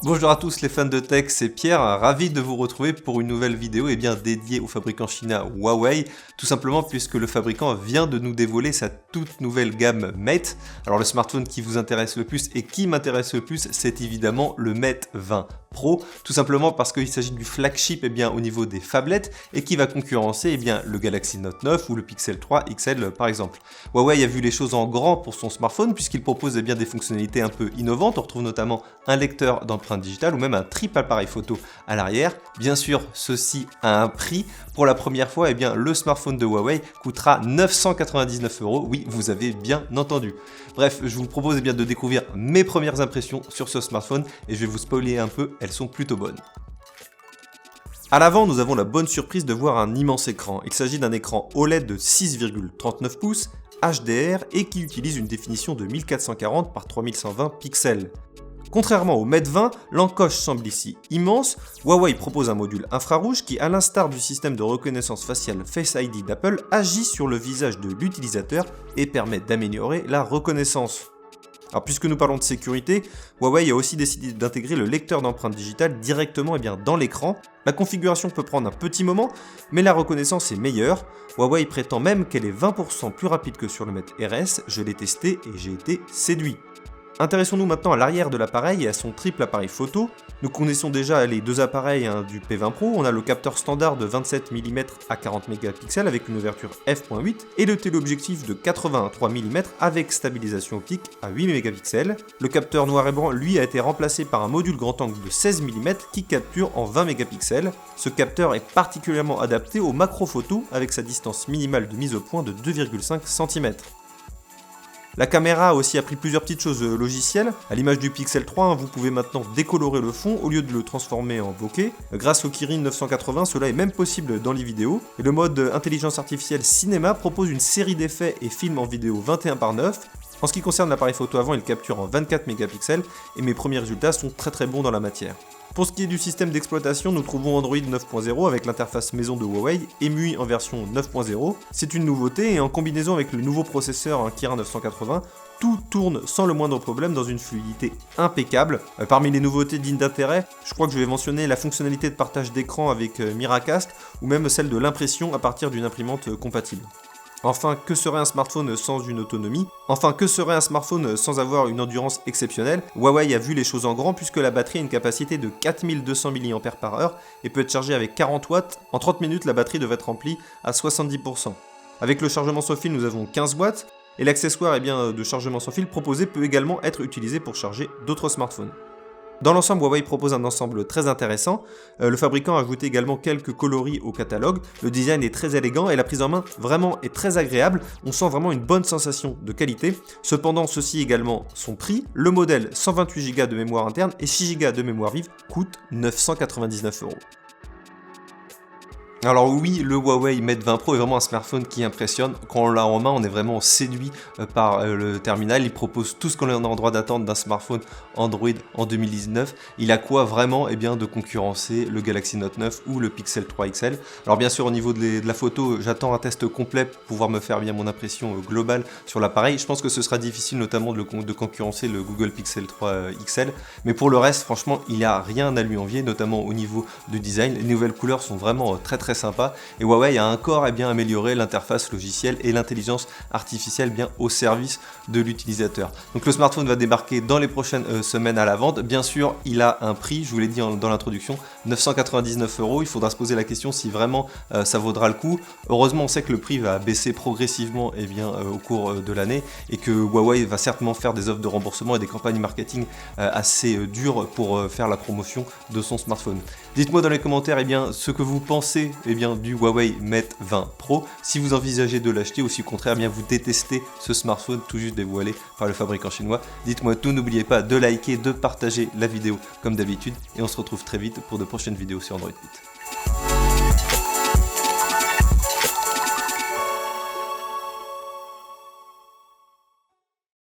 Bonjour à tous les fans de tech, c'est Pierre, ravi de vous retrouver pour une nouvelle vidéo dédiée au fabricant chinois Huawei, tout simplement puisque le fabricant vient de nous dévoiler sa toute nouvelle gamme Mate. Alors le smartphone qui vous intéresse le plus et qui m'intéresse le plus, c'est évidemment le Mate 20 Pro, tout simplement parce qu'il s'agit du flagship au niveau des phablettes et qui va concurrencer le Galaxy Note 9 ou le Pixel 3 XL par exemple. Huawei a vu les choses en grand pour son smartphone puisqu'il propose des fonctionnalités un peu innovantes. On retrouve notamment un lecteur d'empreintes digitales ou même un triple appareil photo à l'arrière. Bien sûr, ceci a un prix. Pour la première fois, le smartphone de Huawei coûtera 999 €. Oui, vous avez bien entendu. Bref, je vous propose de découvrir mes premières impressions sur ce smartphone et je vais vous spoiler un peu, elles sont plutôt bonnes. À l'avant, nous avons la bonne surprise de voir un immense écran. Il s'agit d'un écran OLED de 6,39 pouces, HDR et qui utilise une définition de 1440 par 3120 pixels. Contrairement au Mate 20, l'encoche semble ici immense. Huawei propose un module infrarouge qui, à l'instar du système de reconnaissance faciale Face ID d'Apple, agit sur le visage de l'utilisateur et permet d'améliorer la reconnaissance. Alors puisque nous parlons de sécurité, Huawei a aussi décidé d'intégrer le lecteur d'empreintes digitales directement dans l'écran. La configuration peut prendre un petit moment, mais la reconnaissance est meilleure. Huawei prétend même qu'elle est 20% plus rapide que sur le Mate RS, je l'ai testé et j'ai été séduit. Intéressons-nous maintenant à l'arrière de l'appareil et à son triple appareil photo. Nous connaissons déjà les deux appareils du P20 Pro, on a le capteur standard de 27 mm à 40 mégapixels avec une ouverture f.8 et le téléobjectif de 83 mm avec stabilisation optique à 8 mégapixels. Le capteur noir et blanc, lui, a été remplacé par un module grand angle de 16 mm qui capture en 20 mégapixels. Ce capteur est particulièrement adapté aux macro-photos avec sa distance minimale de mise au point de 2,5 cm. La caméra a aussi appris plusieurs petites choses logicielles. À l'image du Pixel 3, vous pouvez maintenant décolorer le fond au lieu de le transformer en bokeh. Grâce au Kirin 980, cela est même possible dans les vidéos. Et le mode intelligence artificielle cinéma propose une série d'effets et films en vidéo 21:9. En ce qui concerne l'appareil photo avant, il capture en 24 mégapixels et mes premiers résultats sont très bons dans la matière. Pour ce qui est du système d'exploitation, nous trouvons Android 9.0 avec l'interface maison de Huawei, EMUI en version 9.0. C'est une nouveauté et en combinaison avec le nouveau processeur Kirin 980, tout tourne sans le moindre problème dans une fluidité impeccable. Parmi les nouveautés dignes d'intérêt, je crois que je vais mentionner la fonctionnalité de partage d'écran avec Miracast ou même celle de l'impression à partir d'une imprimante compatible. Enfin, que serait un smartphone sans une autonomie? Enfin, que serait un smartphone sans avoir une endurance exceptionnelle? Huawei a vu les choses en grand puisque la batterie a une capacité de 4200 mAh et peut être chargée avec 40 watts. En 30 minutes, la batterie devrait être remplie à 70%. Avec le chargement sans fil, nous avons 15 watts et l'accessoire de chargement sans fil proposé peut également être utilisé pour charger d'autres smartphones. Dans l'ensemble, Huawei propose un ensemble très intéressant. Le fabricant a ajouté également quelques coloris au catalogue. Le design est très élégant et la prise en main vraiment est très agréable. On sent vraiment une bonne sensation de qualité. Cependant, ceci également son prix. Le modèle 128 Go de mémoire interne et 6 Go de mémoire vive coûte 999 €. Alors oui, le Huawei Mate 20 Pro est vraiment un smartphone qui impressionne. Quand on l'a en main, on est vraiment séduit par le terminal. Il propose tout ce qu'on a en droit d'attendre d'un smartphone Android en 2019. Il a quoi vraiment de concurrencer le Galaxy Note 9 ou le Pixel 3 XL. Alors bien sûr, au niveau de la photo, j'attends un test complet pour pouvoir me faire mon impression globale sur l'appareil. Je pense que ce sera difficile notamment de concurrencer le Google Pixel 3 XL. Mais pour le reste, franchement, il n'y a rien à lui envier, notamment au niveau du design. Les nouvelles couleurs sont vraiment très sympa et Huawei a encore amélioré l'interface logicielle et l'intelligence artificielle au service de l'utilisateur. Donc le smartphone va débarquer dans les prochaines semaines à la vente. Bien sûr, il a un prix, je vous l'ai dit dans l'introduction, 999 €. Il faudra se poser la question si vraiment ça vaudra le coup. Heureusement, on sait que le prix va baisser progressivement au cours de l'année et que Huawei va certainement faire des offres de remboursement et des campagnes marketing assez dures pour faire la promotion de son smartphone. Dites-moi dans les commentaires ce que vous pensez du Huawei Mate 20 Pro, si vous envisagez de l'acheter ou si au contraire vous détestez ce smartphone tout juste dévoilé par le fabricant chinois. Dites-moi tout, n'oubliez pas de liker, de partager la vidéo comme d'habitude et on se retrouve très vite pour de prochaines vidéos sur Android Pit.